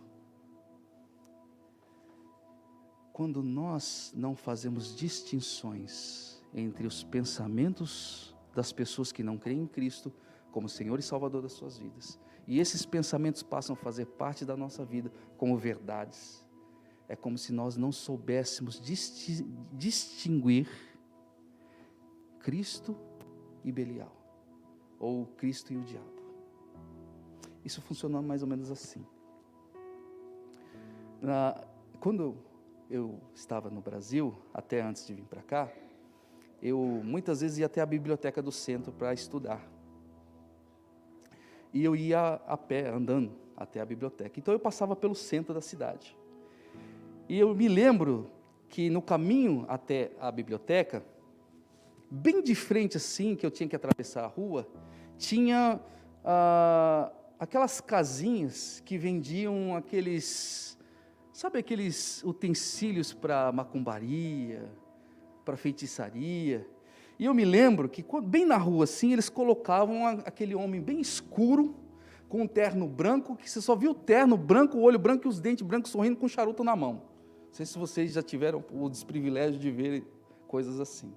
Quando nós não fazemos distinções entre os pensamentos das pessoas que não creem em Cristo, como Senhor e Salvador das suas vidas, e esses pensamentos passam a fazer parte da nossa vida como verdades, é como se nós não soubéssemos distinguir Cristo e Belial, ou Cristo e o diabo. Isso funciona mais ou menos assim. Quando eu estava no Brasil, até antes de vir para cá, eu muitas vezes ia até a biblioteca do centro para estudar. E eu ia a pé, andando até a biblioteca. Então eu passava pelo centro da cidade. E eu me lembro que no caminho até a biblioteca, bem de frente assim, que eu tinha que atravessar a rua, tinha aquelas casinhas que vendiam aqueles utensílios para macumbaria, para feitiçaria. E eu me lembro que bem na rua assim, eles colocavam aquele homem bem escuro, com um terno branco, que você só viu o terno branco, o olho branco e os dentes brancos sorrindo com um charuto na mão. Não sei se vocês já tiveram o desprivilégio de ver coisas assim.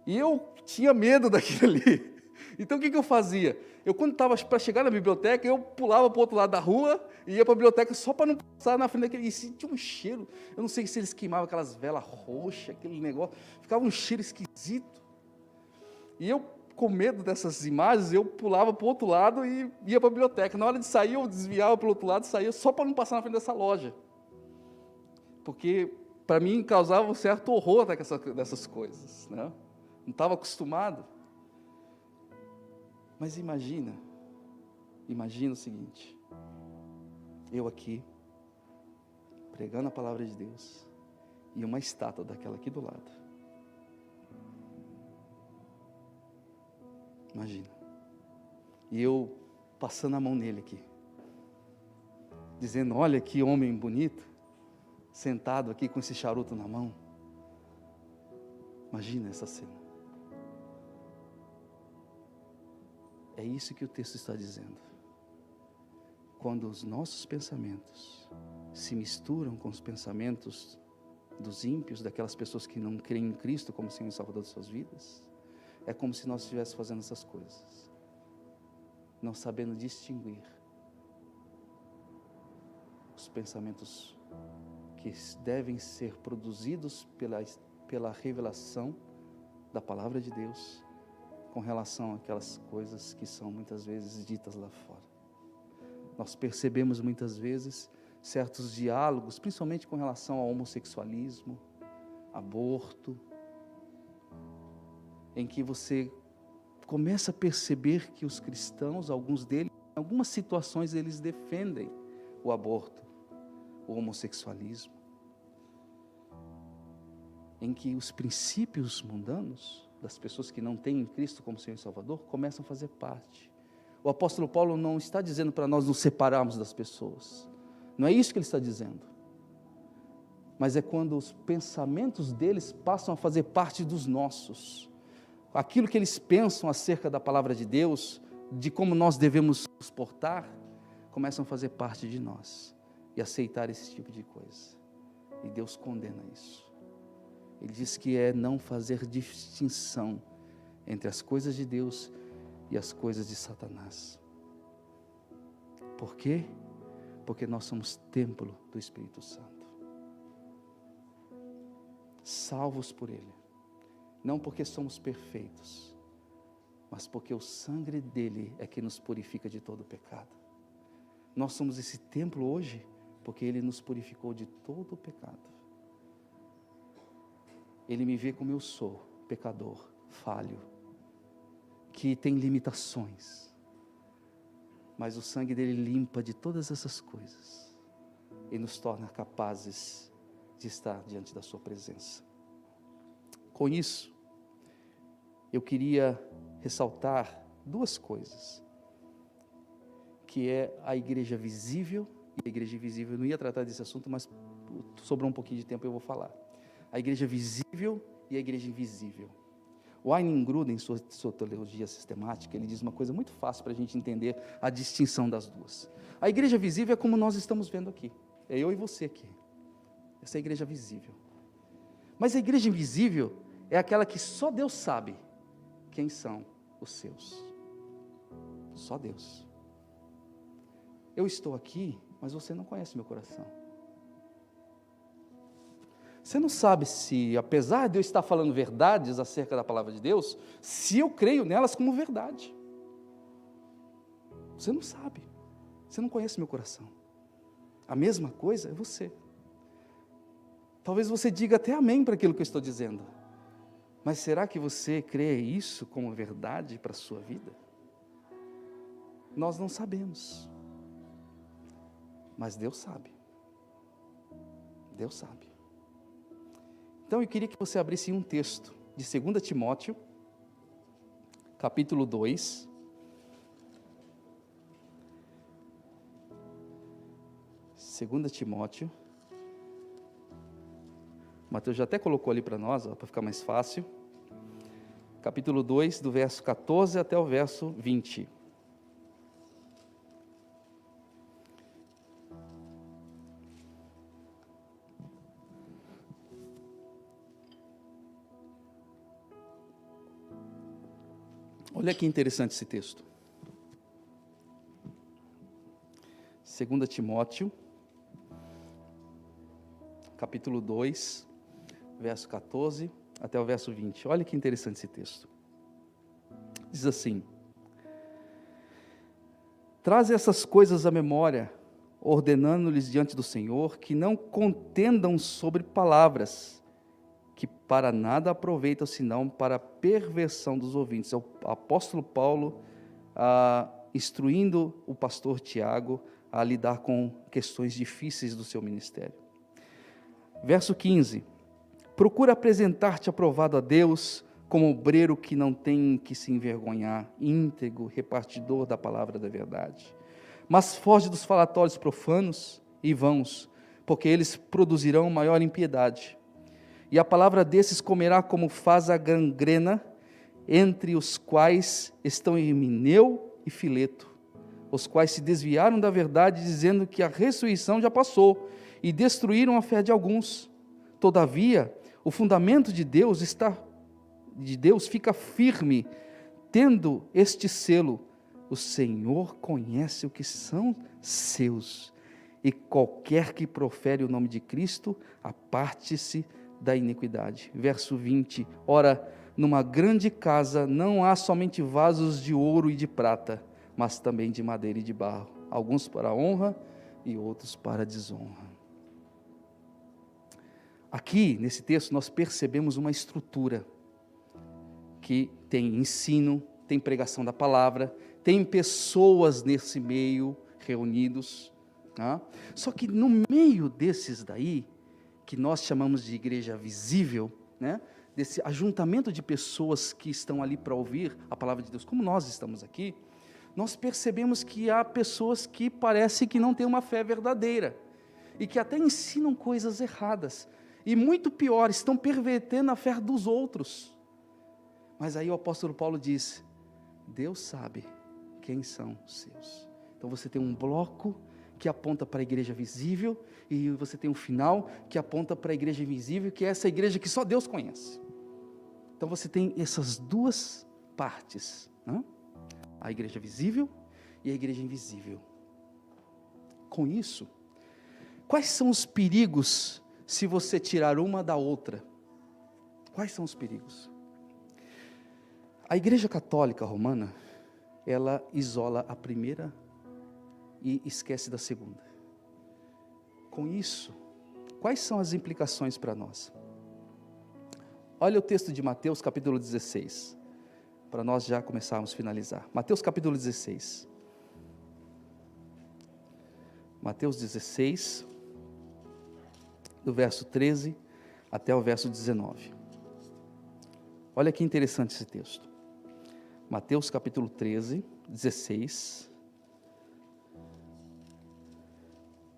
E eu tinha medo daquilo ali. Então o que eu fazia? Eu quando estava para chegar na biblioteca, eu pulava para o outro lado da rua e ia para a biblioteca só para não passar na frente daquele. E tinha um cheiro, eu não sei se eles queimavam aquelas velas roxas, aquele negócio, ficava um cheiro esquisito. E eu, com medo dessas imagens, eu pulava para o outro lado e ia para a biblioteca. Na hora de sair, eu desviava para o outro lado e saía só para não passar na frente dessa loja. Porque, para mim, causava um certo horror dessas coisas, né? Não estava acostumado. Mas imagina o seguinte, eu aqui, pregando a palavra de Deus, e uma estátua daquela aqui do lado. Imagina. E eu passando a mão nele aqui, dizendo, olha que homem bonito, sentado aqui com esse charuto na mão. Imagina essa cena. É isso que o texto está dizendo. Quando os nossos pensamentos se misturam com os pensamentos dos ímpios, daquelas pessoas que não creem em Cristo como Senhor e Salvador de suas vidas, é como se nós estivéssemos fazendo essas coisas, não sabendo distinguir os pensamentos que devem ser produzidos pela revelação da palavra de Deus, com relação àquelas coisas que são muitas vezes ditas lá fora. Nós percebemos muitas vezes certos diálogos, principalmente com relação ao homossexualismo, aborto, em que você começa a perceber que os cristãos, alguns deles, em algumas situações eles defendem o aborto, o homossexualismo, em que os princípios mundanos das pessoas que não têm Cristo como Senhor e Salvador começam a fazer parte. O apóstolo Paulo não está dizendo para nós nos separarmos das pessoas, não é isso que ele está dizendo, mas é quando os pensamentos deles passam a fazer parte dos nossos, aquilo que eles pensam acerca da palavra de Deus, de como nós devemos nos portar, começam a fazer parte de nós, e aceitar esse tipo de coisa, e Deus condena isso. Ele diz que é não fazer distinção entre as coisas de Deus e as coisas de Satanás. Por quê? Porque nós somos templo do Espírito Santo, salvos por Ele, não porque somos perfeitos, mas porque o sangue dele é que nos purifica de todo pecado. Nós somos esse templo hoje porque Ele nos purificou de todo o pecado. Ele me vê como eu sou, pecador, falho, que tem limitações, mas o sangue dele limpa de todas essas coisas e nos torna capazes de estar diante da sua presença. Com isso, eu queria ressaltar duas coisas, que é a igreja visível e a igreja invisível. Eu não ia tratar desse assunto, mas sobrou um pouquinho de tempo, eu vou falar. A igreja visível e a igreja invisível. O Wayne Grudem, em sua teologia sistemática, ele diz uma coisa muito fácil para a gente entender a distinção das duas. A igreja visível é como nós estamos vendo aqui, é eu e você aqui, essa é a igreja visível. Mas a igreja invisível é aquela que só Deus sabe quem são os seus, só Deus. Eu estou aqui, mas você não conhece meu coração. Você não sabe se, apesar de eu estar falando verdades acerca da palavra de Deus, se eu creio nelas como verdade. Você não sabe, você não conhece meu coração. A mesma coisa é você. Talvez você diga até amém para aquilo que eu estou dizendo, mas será que você crê isso como verdade para a sua vida? Nós não sabemos, mas Deus sabe. Deus sabe. Então eu queria que você abrisse um texto de 2 Timóteo, capítulo 2. Timóteo. Mateus já até colocou ali para nós, para ficar mais fácil. Capítulo 2, do verso 14 até o verso 20. Olha que interessante esse texto. 2 Timóteo, capítulo 2, verso 14 até o verso 20. Olha que interessante esse texto. Diz assim: Traze essas coisas à memória, ordenando-lhes diante do Senhor, que não contendam sobre palavras, que para nada aproveitam, senão para a perversão dos ouvintes. É o apóstolo Paulo instruindo o pastor Tiago a lidar com questões difíceis do seu ministério. Verso 15: Procura apresentar-te aprovado a Deus como obreiro que não tem que se envergonhar, íntegro, repartidor da palavra da verdade. Mas foge dos falatórios profanos e vãos, porque eles produzirão maior impiedade. E a palavra desses comerá como faz a gangrena, entre os quais estão Himeneu e Fileto, os quais se desviaram da verdade, dizendo que a ressurreição já passou, e destruíram a fé de alguns. Todavia, o fundamento de Deus fica firme, tendo este selo: o Senhor conhece o que são seus, e qualquer que profere o nome de Cristo, aparte-se da iniquidade. Verso 20, ora, numa grande casa não há somente vasos de ouro e de prata, mas também de madeira e de barro, alguns para honra e outros para desonra. Aqui, nesse texto, nós percebemos uma estrutura que tem ensino, tem pregação da palavra, tem pessoas nesse meio reunidos, tá? Só que no meio desses daí, que nós chamamos de igreja visível, né? Desse ajuntamento de pessoas que estão ali para ouvir a palavra de Deus, como nós estamos aqui, nós percebemos que há pessoas que parece que não têm uma fé verdadeira, e que até ensinam coisas erradas, e muito pior, estão pervertendo a fé dos outros. Mas aí o apóstolo Paulo diz: Deus sabe quem são os seus. Então você tem um bloco que aponta para a igreja visível, e você tem um final que aponta para a igreja invisível, que é essa igreja que só Deus conhece. Então você tem essas duas partes, né? A igreja visível e a igreja invisível. Com isso, quais são os perigos se você tirar uma da outra? Quais são os perigos? A Igreja Católica Romana, ela isola a primeira e esquece da segunda. Com isso, quais são as implicações para nós? Olha o texto de Mateus capítulo 16, para nós já começarmos a finalizar. Mateus capítulo 16. Mateus 16, do verso 13 até o verso 19. Olha que interessante esse texto. Mateus capítulo 13, 16,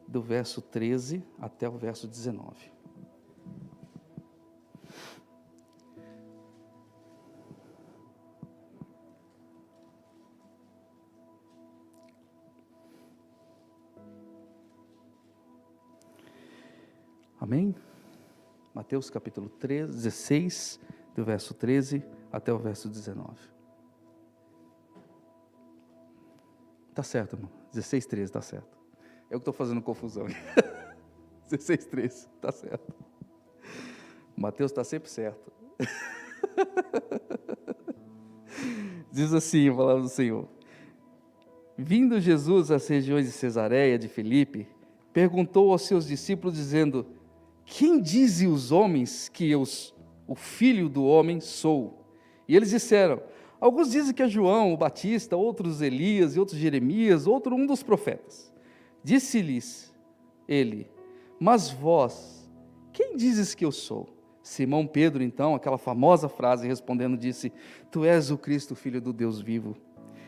do verso 13 até o verso 19. Amém? Mateus capítulo 13, 16, do verso 13 até o verso 19. Está certo, irmão. 16, 13, está certo. Eu que estou fazendo confusão. 16, 13, está certo. Mateus está sempre certo. Diz assim a palavra do Senhor: vindo Jesus às regiões de Cesareia de Filipe, perguntou aos seus discípulos, dizendo: quem dizem os homens que eu, o Filho do Homem, sou? E eles disseram: alguns dizem que é João o Batista, outros Elias, e outros Jeremias, outro um dos profetas. Disse-lhes ele: mas vós, quem dizes que eu sou? Simão Pedro, então, aquela famosa frase, respondendo, disse: tu és o Cristo, Filho do Deus vivo.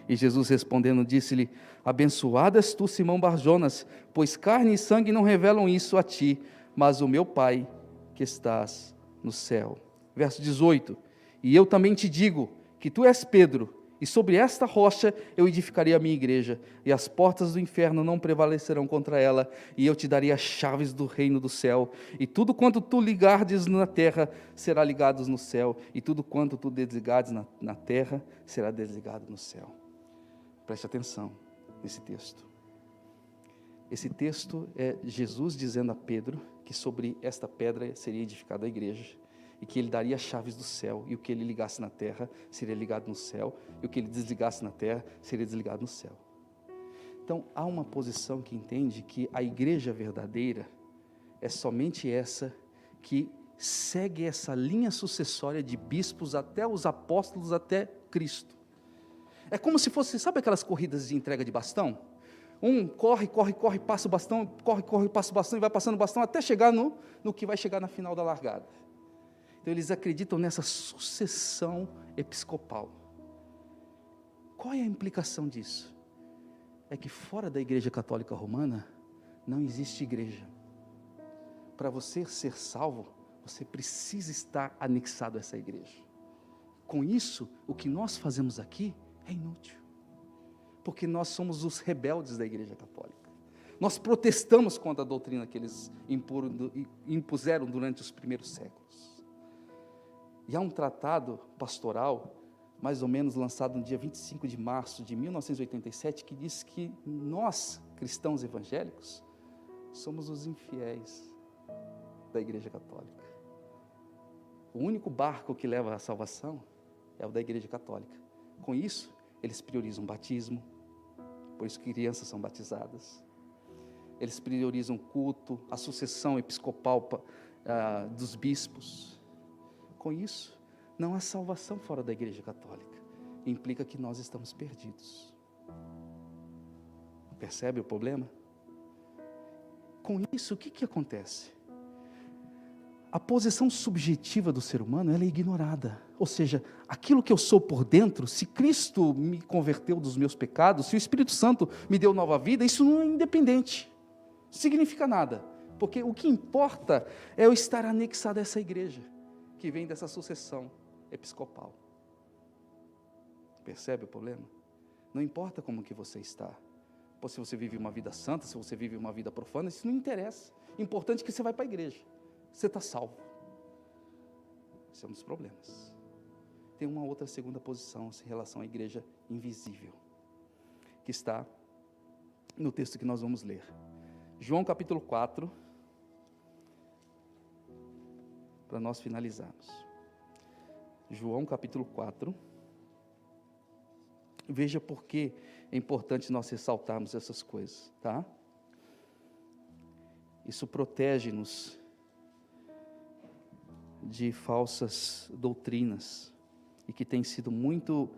E Jesus respondendo, disse-lhe: abençoado és tu, Simão Barjonas, pois carne e sangue não revelam isso a ti, mas o meu Pai que estás no céu. Verso 18: e eu também te digo que tu és Pedro, e sobre esta rocha eu edificarei a minha igreja, e as portas do inferno não prevalecerão contra ela, e eu te darei as chaves do reino do céu, e tudo quanto tu ligardes na terra, será ligado no céu, e tudo quanto tu desligares na terra, será desligado no céu. Preste atenção nesse texto. Esse texto é Jesus dizendo a Pedro que sobre esta pedra seria edificada a igreja, e que ele daria as chaves do céu, e o que ele ligasse na terra seria ligado no céu, e o que ele desligasse na terra seria desligado no céu. Então há uma posição que entende que a igreja verdadeira é somente essa que segue essa linha sucessória de bispos até os apóstolos, até Cristo. É como se fosse, sabe aquelas corridas de entrega de bastão? Um corre, passa o bastão, corre, passa o bastão, e vai passando o bastão até chegar no que vai chegar na final da largada. Então eles acreditam nessa sucessão episcopal. Qual é a implicação disso? É que fora da Igreja Católica Romana, não existe igreja. Para você ser salvo, você precisa estar anexado a essa igreja. Com isso, o que nós fazemos aqui é inútil. Porque nós somos os rebeldes da Igreja Católica. Nós protestamos contra a doutrina que eles impuseram durante os primeiros séculos. E há um tratado pastoral, mais ou menos lançado no dia 25 de março de 1987, que diz que nós, cristãos evangélicos, somos os infiéis da Igreja Católica. O único barco que leva à salvação é o da Igreja Católica. Com isso, eles priorizam o batismo, por isso que crianças são batizadas. Eles priorizam o culto, a sucessão episcopal dos bispos. Com isso, não há salvação fora da Igreja Católica. Implica que nós estamos perdidos. Percebe o problema? Com isso, o que acontece? A posição subjetiva do ser humano, ela é ignorada. Ou seja, aquilo que eu sou por dentro, se Cristo me converteu dos meus pecados, se o Espírito Santo me deu nova vida, isso não é independente. Não significa nada. Porque o que importa é eu estar anexado a essa igreja, que vem dessa sucessão episcopal. Percebe o problema? Não importa como que você está. Se você vive uma vida santa, se você vive uma vida profana, isso não interessa. O importante é que você vai para a igreja. Você está salvo. Esse é um dos problemas. Tem uma outra segunda posição em relação à igreja invisível, que está no texto que nós vamos ler. João capítulo 4, para nós finalizarmos. João capítulo 4. Veja por que é importante nós ressaltarmos essas coisas, tá? Isso protege-nos de falsas doutrinas e que têm sido muito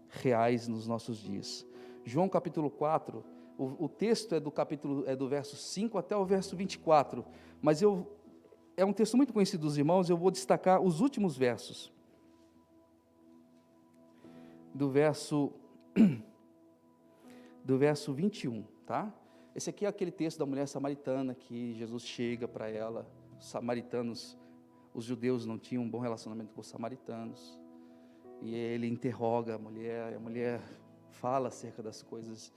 reais nos nossos dias. João capítulo 4, o texto é do verso 5 até o verso 24, mas é um texto muito conhecido dos irmãos, eu vou destacar os últimos versos. Do verso 21, tá? Esse aqui é aquele texto da mulher samaritana, que Jesus chega para ela. Os samaritanos, os judeus não tinham um bom relacionamento com os samaritanos, e ele interroga a mulher fala acerca das coisas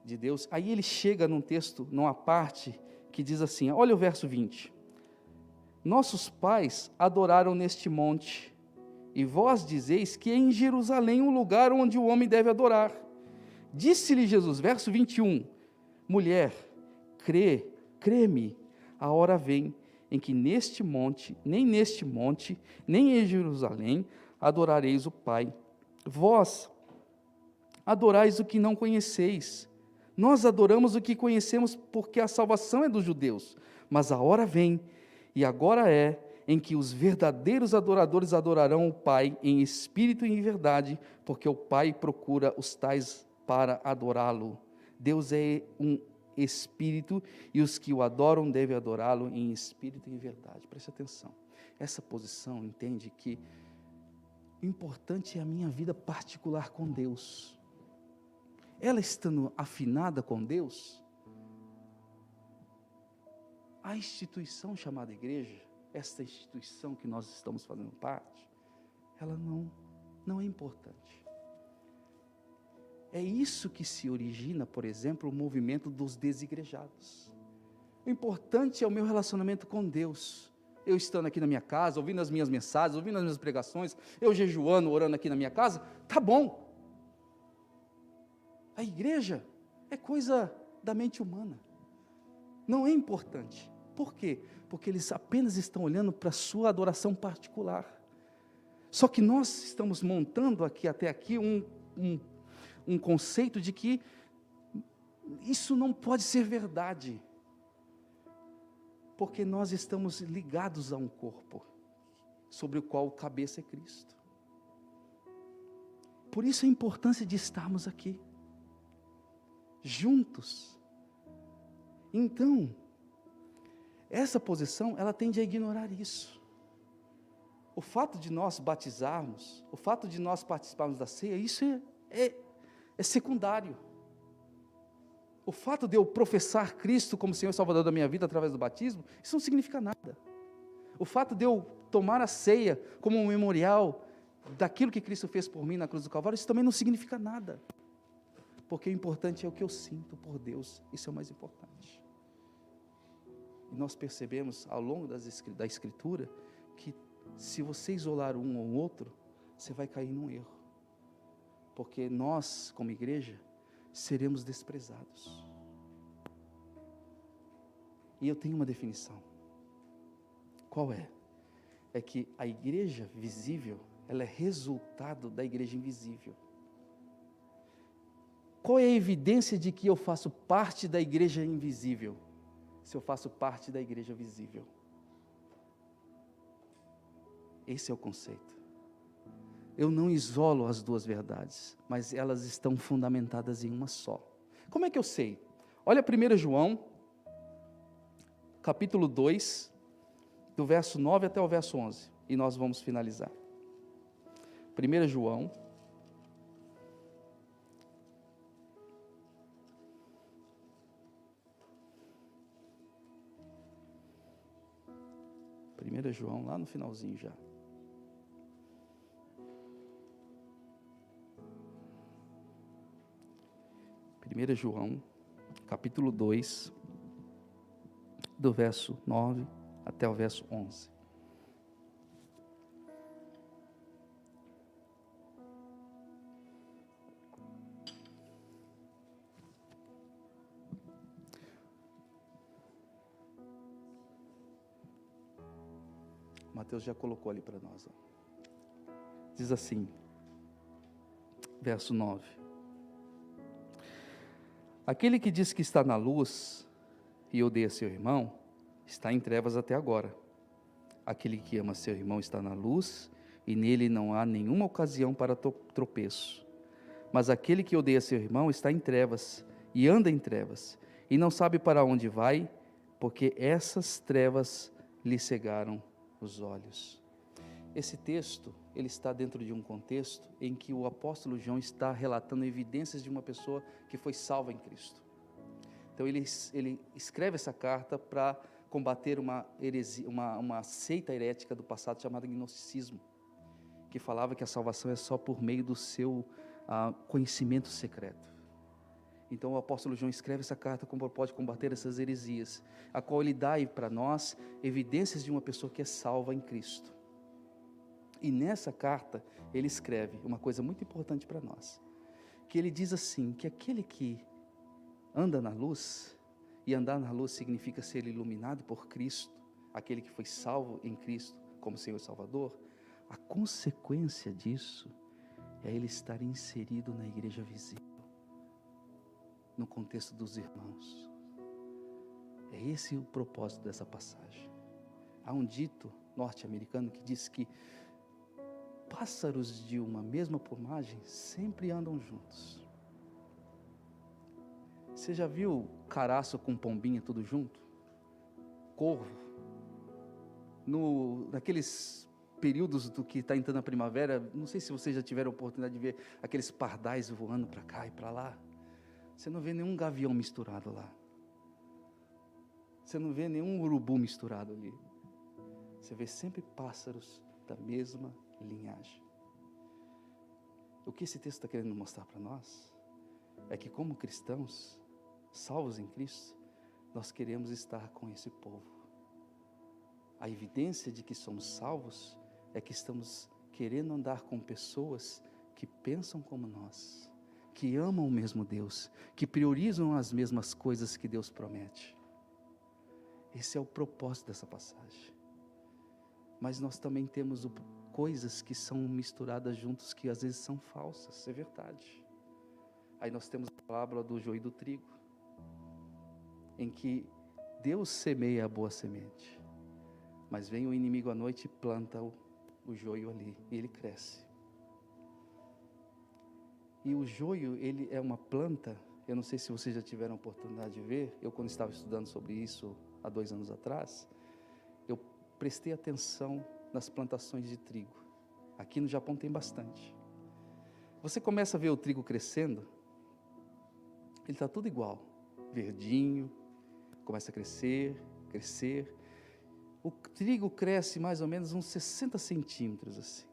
de Deus. Aí ele chega num texto, numa parte, que diz assim, olha o verso 20, nossos pais adoraram neste monte, e vós dizeis que é em Jerusalém o lugar onde o homem deve adorar. Disse-lhe Jesus, verso 21, mulher, crê-me, a hora vem em que nem neste monte, nem em Jerusalém, adorareis o Pai. Vós adorais o que não conheceis. Nós adoramos o que conhecemos, porque a salvação é dos judeus. Mas a hora vem, e agora é, em que os verdadeiros adoradores adorarão o Pai em espírito e em verdade, porque o Pai procura os tais para adorá-lo. Deus é um espírito, e os que o adoram devem adorá-lo em espírito e em verdade. Preste atenção. Essa posição entende que o importante é a minha vida particular com Deus. Ela estando afinada com Deus, a instituição chamada igreja, esta instituição que nós estamos fazendo parte, ela não é importante. É isso que se origina, por exemplo, o movimento dos desigrejados. O importante é o meu relacionamento com Deus. Eu estando aqui na minha casa, ouvindo as minhas mensagens, ouvindo as minhas pregações, eu jejuando, orando aqui na minha casa, tá bom. A igreja é coisa da mente humana. Não é importante. Por quê? Porque eles apenas estão olhando para a sua adoração particular. Só que nós estamos montando até aqui um conceito de que isso não pode ser verdade. Porque nós estamos ligados a um corpo, sobre o qual o cabeça é Cristo. Por isso a importância de estarmos aqui, juntos. Então, essa posição, ela tende a ignorar isso. O fato de nós batizarmos, o fato de nós participarmos da ceia, isso é secundário. O fato de eu professar Cristo como Senhor e Salvador da minha vida através do batismo, isso não significa nada. O fato de eu tomar a ceia como um memorial daquilo que Cristo fez por mim na cruz do Calvário, isso também não significa nada. Porque o importante é o que eu sinto por Deus, isso é o mais importante. E nós percebemos ao longo da Escritura, que se você isolar um ou outro, você vai cair num erro. Porque nós, como igreja, seremos desprezados. E eu tenho uma definição. Qual é? É que a igreja visível, ela é resultado da igreja invisível. Qual é a evidência de que eu faço parte da igreja invisível? Se eu faço parte da igreja visível. Esse é o conceito. Eu não isolo as duas verdades, mas elas estão fundamentadas em uma só. Como é que eu sei? Olha 1 João, capítulo 2, do verso 9 até o verso 11, e nós vamos finalizar. 1 João, lá no finalzinho já. 1 João, capítulo 2, do verso 9 até o verso 11. Mateus já colocou ali para nós. Diz assim, verso 9. Aquele que diz que está na luz e odeia seu irmão, está em trevas até agora. Aquele que ama seu irmão está na luz e nele não há nenhuma ocasião para tropeço. Mas aquele que odeia seu irmão está em trevas e anda em trevas e não sabe para onde vai, porque essas trevas lhe cegaram os olhos. Esse texto, ele está dentro de um contexto em que o apóstolo João está relatando evidências de uma pessoa que foi salva em Cristo. Então ele escreve essa carta para combater uma heresia, uma seita herética do passado chamada gnosticismo, que falava que a salvação é só por meio do seu conhecimento secreto. Então o apóstolo João escreve essa carta como pode combater essas heresias, a qual ele dá para nós evidências de uma pessoa que é salva em Cristo. E nessa carta ele escreve uma coisa muito importante para nós, que ele diz assim, que aquele que anda na luz, e andar na luz significa ser iluminado por Cristo, aquele que foi salvo em Cristo como Senhor e Salvador, a consequência disso é ele estar inserido na igreja visível, no contexto dos irmãos. É esse o propósito dessa passagem. Há um dito norte-americano que diz que pássaros de uma mesma plumagem sempre andam juntos. Você já viu caraço com pombinha tudo junto? Corvo? Naqueles períodos do que está entrando a primavera, não sei se vocês já tiveram a oportunidade de ver aqueles pardais voando para cá e para lá. Você não vê nenhum gavião misturado lá. Você não vê nenhum urubu misturado ali. Você vê sempre pássaros da mesma linhagem. O que esse texto está querendo mostrar para nós é que, como cristãos salvos em Cristo, nós queremos estar com esse povo. A evidência de que somos salvos é que estamos querendo andar com pessoas que pensam como nós, que amam o mesmo Deus, que priorizam as mesmas coisas que Deus promete. Esse é o propósito dessa passagem. Mas nós também temos coisas que são misturadas juntos, que às vezes são falsas, é verdade. Aí nós temos a parábola do joio e do trigo, em que Deus semeia a boa semente, mas vem o inimigo à noite e planta o joio ali, e ele cresce. E o joio, ele é uma planta, eu não sei se vocês já tiveram a oportunidade de ver, eu quando estava estudando sobre isso há 2 anos atrás, eu prestei atenção nas plantações de trigo. Aqui no Japão tem bastante. Você começa a ver o trigo crescendo, ele está tudo igual, verdinho, começa a crescer, crescer. O trigo cresce mais ou menos uns 60 centímetros assim.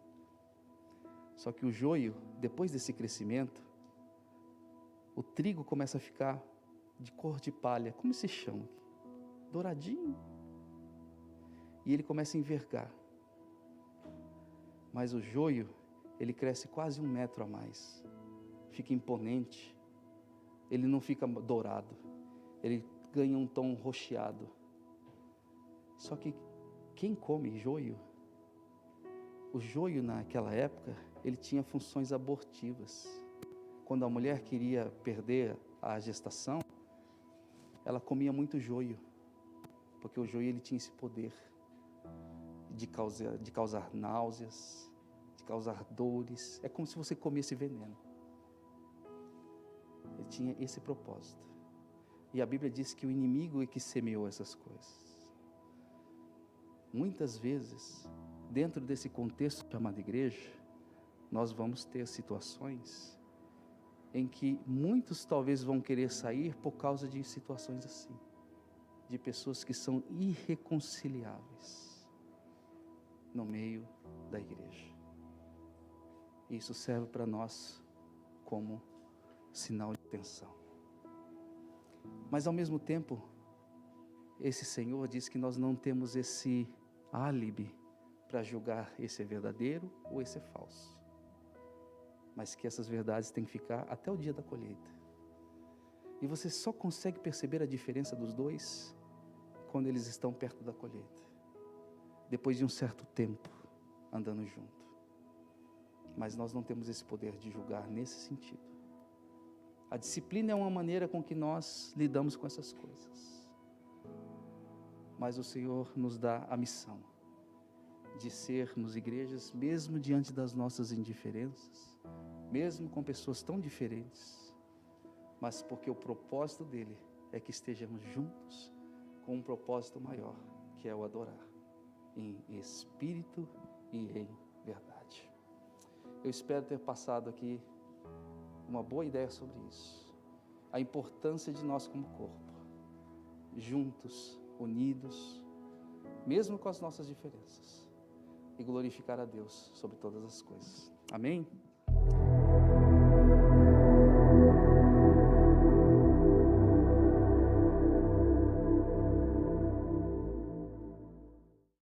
Só que o joio, depois desse crescimento, o trigo começa a ficar de cor de palha, como esse chão aqui, douradinho. E ele começa a envergar. Mas o joio, ele cresce quase 1 metro a mais. Fica imponente. Ele não fica dourado. Ele ganha um tom roxeado. Só que quem come joio, o joio naquela época, ele tinha funções abortivas. Quando a mulher queria perder a gestação, ela comia muito joio, porque o joio ele tinha esse poder de causar náuseas, de causar dores. É como se você comesse veneno. Ele tinha esse propósito. E a Bíblia diz que o inimigo é que semeou essas coisas. Muitas vezes, dentro desse contexto chamado igreja, nós vamos ter situações em que muitos talvez vão querer sair por causa de situações assim, de pessoas que são irreconciliáveis no meio da igreja. Isso serve para nós como sinal de atenção. Mas ao mesmo tempo, esse Senhor diz que nós não temos esse álibi para julgar esse é verdadeiro ou esse é falso. Mas que essas verdades têm que ficar até o dia da colheita. E você só consegue perceber a diferença dos dois quando eles estão perto da colheita. Depois de um certo tempo andando junto. Mas nós não temos esse poder de julgar nesse sentido. A disciplina é uma maneira com que nós lidamos com essas coisas. Mas o Senhor nos dá a missão de sermos igrejas, mesmo diante das nossas indiferenças, mesmo com pessoas tão diferentes, mas porque o propósito dele é que estejamos juntos com um propósito maior, que é o adorar, em espírito e em verdade. Eu espero ter passado aqui uma boa ideia sobre isso, a importância de nós como corpo, juntos, unidos, mesmo com as nossas diferenças, e glorificar a Deus sobre todas as coisas. Amém?